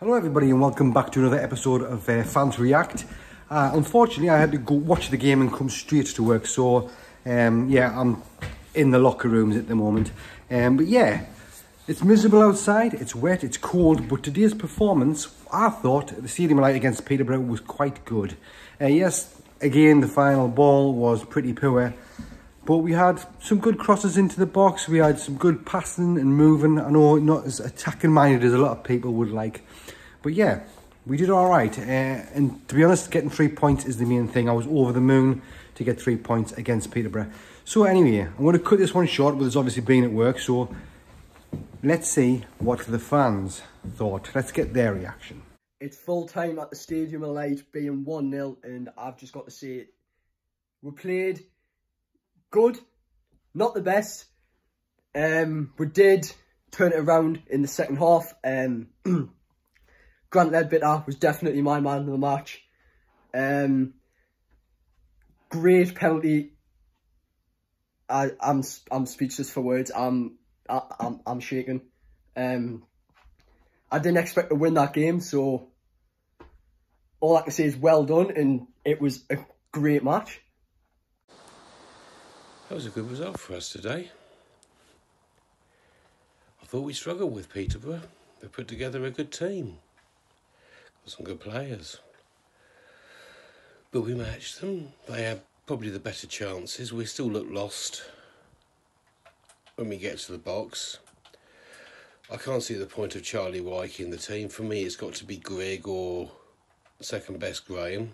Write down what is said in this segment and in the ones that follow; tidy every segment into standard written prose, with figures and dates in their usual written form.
Hello everybody and welcome back to another episode of Fans React. Unfortunately I had to go watch the game and come straight to work, so yeah, I'm in the locker rooms at the moment. But yeah, it's miserable outside, it's wet, it's cold, but today's performance, I thought, at the Stadium Light against Peterborough was quite good. Yes, again the final ball was pretty poor, but we had some good crosses into the box, we had some good passing and moving. I know not as attacking minded as a lot of people would like, but yeah, we did all right. And to be honest, getting 3 points is the main thing. I was over the moon to get 3 points against Peterborough. So anyway, I'm going to cut this one short, with us obviously being at work, so let's see what the fans thought. Let's get their reaction. It's full time at the Stadium Light, being 1-0, and I've just got to say, we played good, not the best. We did turn it around in the second half. Grant Ledbetter was definitely my man of the match. Great penalty. I'm speechless for words. I'm shaking. I didn't expect to win that game, so all I can say is well done, and it was a great match. That was a good result for us today. I thought we struggled with Peterborough. They put together a good team. Got some good players. But we matched them. They had probably the better chances. We still look lost when we get to the box. I can't see the point of Charlie Wyke in the team. For me, it's got to be Greg or second best Graham.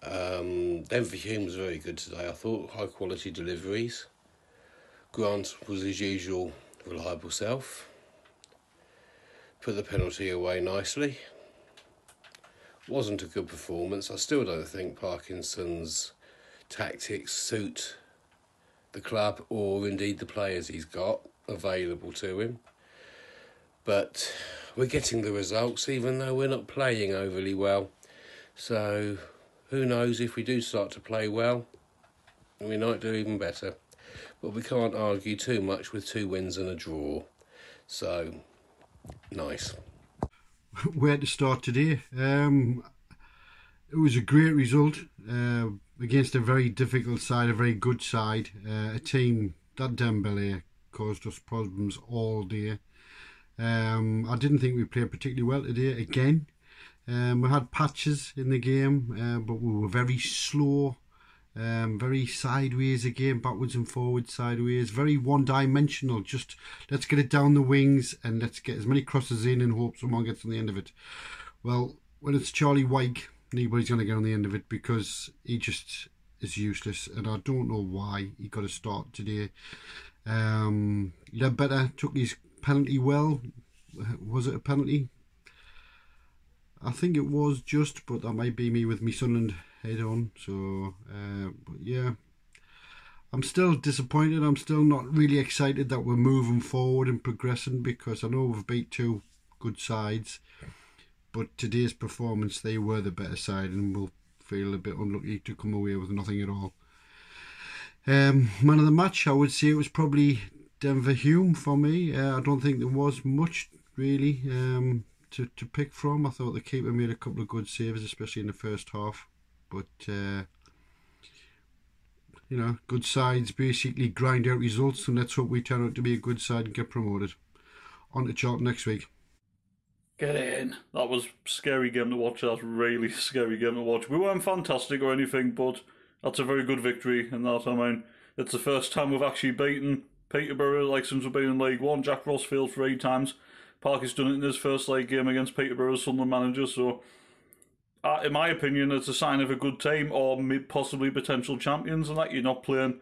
Denver Hume was very good today, I thought. High quality deliveries. Grant was his usual reliable self. Put the penalty away nicely. Wasn't a good performance. I still don't think Parkinson's tactics suit the club or indeed the players he's got available to him. But we're getting the results even though we're not playing overly well. So who knows, if we do start to play well, we might do even better. But we can't argue too much with 2 wins and a draw. So, nice. Where to start today? It was a great result against a very difficult side, a very good side. A team that Dembele caused us problems all day. I didn't think we played particularly well today again. We had patches in the game, but we were very slow, very sideways again, backwards and forwards, sideways, very one-dimensional. Just let's get it down the wings and let's get as many crosses in and hope someone gets on the end of it. Well, when it's Charlie Wyke, nobody's going to get on the end of it because he just is useless, and I don't know why he got a start today. Ledbetter took his penalty well. Was it a penalty? I think it was just, but that might be me with me Sunderland head on. So, but yeah, I'm still disappointed. I'm still not really excited that we're moving forward and progressing, because I know we've beat 2 good sides, but today's performance, they were the better side, and we'll feel a bit unlucky to come away with nothing at all. Man of the match, I would say it was probably Denver Hume for me. I don't think there was much really to pick from. I thought the keeper made a couple of good saves, especially in the first half. But, you know, good sides basically grind out results, and let's hope we turn out to be a good side and get promoted. On to Charlton next week. Get in. That was a scary game to watch. That's a really scary game to watch. We weren't fantastic or anything, but that's a very good victory. And that, I mean, it's the first time we've actually beaten Peterborough, like, since we've been in League One. Jack Ross failed 3 times. Parky's done it in his first league game against Peterborough as Sunderland manager, so in my opinion, it's a sign of a good team, or possibly potential champions, and that you're not playing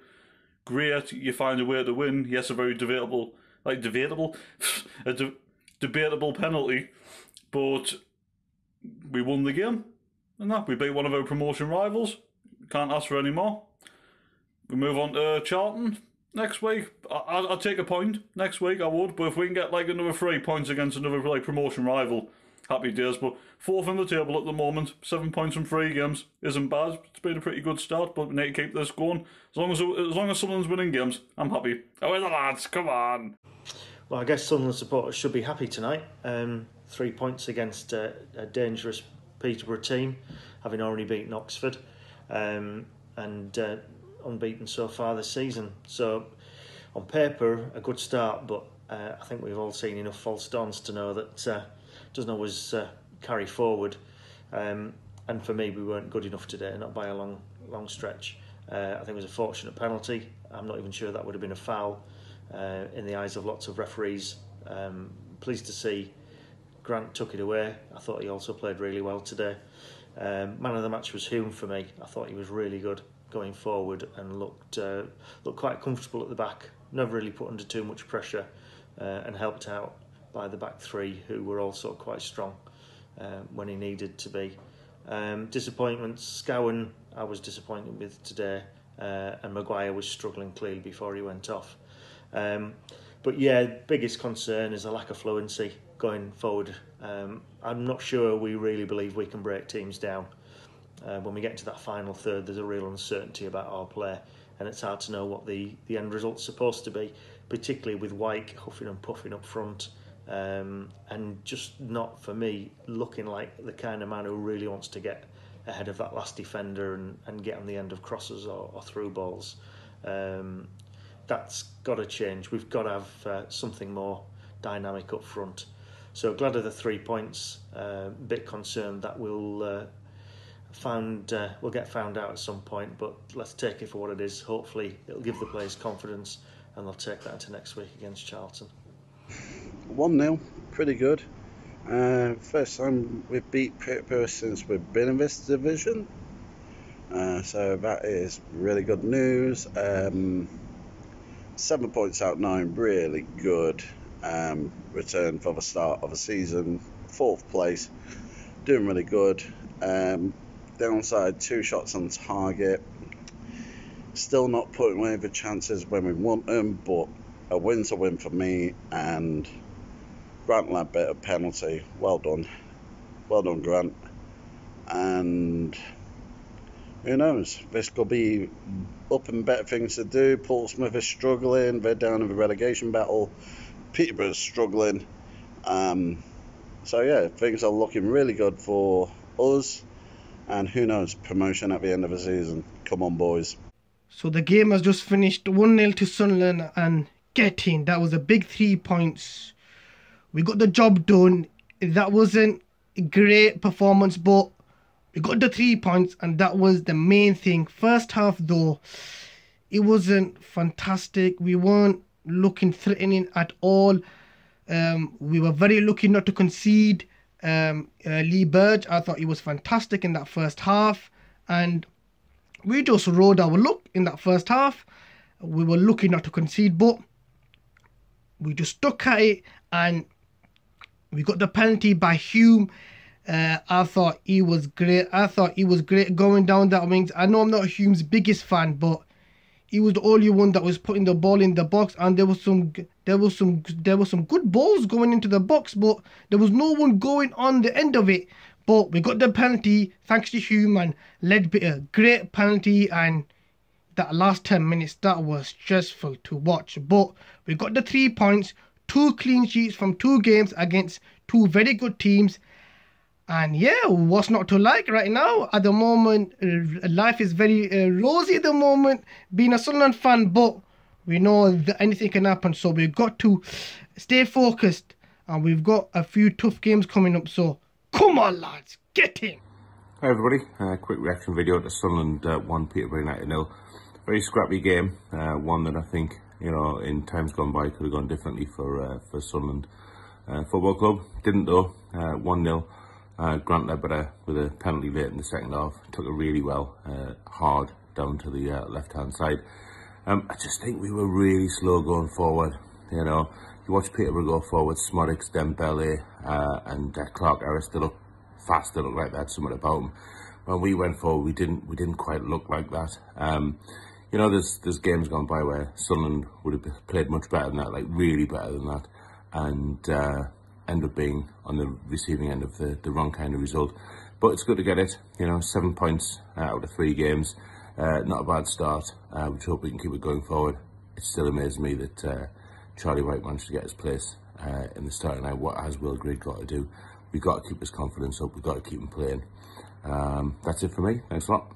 great, you find a way to win. Yes, a very debatable penalty, but we won the game, and that we beat one of our promotion rivals. Can't ask for any more. We move on to Charlton next week. I'd take a point next week, I would, but if we can get like another 3 points against another like promotion rival, happy days. But 4th on the table at the moment, 7 points from 3 games isn't bad. It's been a pretty good start, but we need to keep this going. As long as someone's winning games, I'm happy. Oh, the lads, come on. Well, I guess Sunderland supporters should be happy tonight. 3 points against a dangerous Peterborough team, having already beaten Oxford, and unbeaten so far this season. So, on paper, a good start, but I think we've all seen enough false dawns to know that doesn't always carry forward. And for me, we weren't good enough today, not by a long stretch. I think it was a fortunate penalty. I'm not even sure that would have been a foul in the eyes of lots of referees. Pleased to see Grant took it away. I thought he also played really well today. Man of the match was Hume for me. I thought he was really good going forward and looked quite comfortable at the back. Never really put under too much pressure, and helped out by the back three, who were also quite strong when he needed to be. Disappointments, Scowen I was disappointed with today, and Maguire was struggling clearly before he went off. But yeah, biggest concern is a lack of fluency going forward. I'm not sure we really believe we can break teams down. When we get into that final third, there's a real uncertainty about our play, and it's hard to know what the end result's supposed to be, particularly with Wyke huffing and puffing up front, and just not, for me, looking like the kind of man who really wants to get ahead of that last defender and get on the end of crosses or through balls. That's got to change. We've got to have something more dynamic up front. So glad of the 3 points. Bit concerned that we'll get found out at some point, but let's take it for what it is. Hopefully it'll give the players confidence and they'll take that into next week against Charlton. 1-0, pretty good. First time we've beat Peterborough since we've been in this division, so that is really good news. 7 points out 9, really good. Return for the start of the season, 4th place, doing really good. Downside, 2 shots on target, still not putting away the chances when we want them, but a win's a win for me. And Grant led bit of penalty, well done Grant. And who knows, this could be up and better things to do. Portsmouth is struggling, they're down in the relegation battle. Peterborough's struggling. So yeah, things are looking really good for us, and who knows, promotion at the end of the season. Come on, boys. So the game has just finished 1-0 to Sunderland, and get in, that was a big 3 points. We got the job done. That wasn't a great performance, but we got the 3 points, and that was the main thing. First half though, it wasn't fantastic. We weren't looking threatening at all. We were very lucky not to concede. Lee Burge, I thought he was fantastic in that first half, and we just rode our luck in that first half. We were lucky not to concede, but we just stuck at it, and we got the penalty by Hume. I thought he was great. Going down that wings. I know I'm not Hume's biggest fan, but he was the only one that was putting the ball in the box, and there was some good balls going into the box, but there was no one going on the end of it. But we got the penalty thanks to Hume and Ledbetter. Great penalty, and that last 10 minutes, that was stressful to watch. But we got the 3 points, 2 clean sheets from 2 games against 2 very good teams. And yeah, what's not to like right now? At the moment, life is very rosy at the moment, being a Sunderland fan, but we know that anything can happen, so we've got to stay focused, and we've got a few tough games coming up, so come on lads, get in! Hi everybody, quick reaction video to Sunderland 1, Peterborough United 0. Very scrappy game, one that I think, you know, in times gone by could have gone differently for Sunderland Football Club. Didn't though. 1-0. Grant Ledbetter with a penalty late in the second half. Took it really well, hard down to the left-hand side. I just think we were really slow going forward. You know, you watch Peterborough go forward, Smodics, Dembele and Clark Harris, they look fast, they look like they had something about them. When we went forward, we didn't quite look like that. You know, there's games gone by where Sunderland would have played much better than that, like really better than that, and end up being on the receiving end of the wrong kind of result. But it's good to get it, you know, 7 points out of 3 games. Not a bad start. We hope we can keep it going forward. It still amazes me that Charlie Wright managed to get his place in the starting line. What has Will Grigg got to do? We've got to keep his confidence up. We've got to keep him playing. That's it for me. Thanks a lot.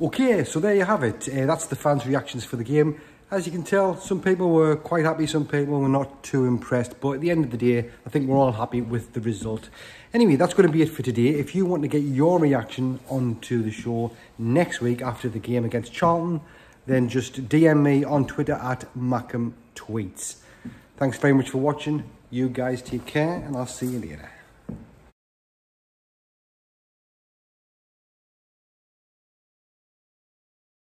Okay, so there you have it. That's the fans' reactions for the game. As you can tell, some people were quite happy, some people were not too impressed. But at the end of the day, I think we're all happy with the result. Anyway, that's going to be it for today. If you want to get your reaction onto the show next week after the game against Charlton, then just DM me on Twitter at MackamTweets. Thanks very much for watching. You guys take care, and I'll see you later.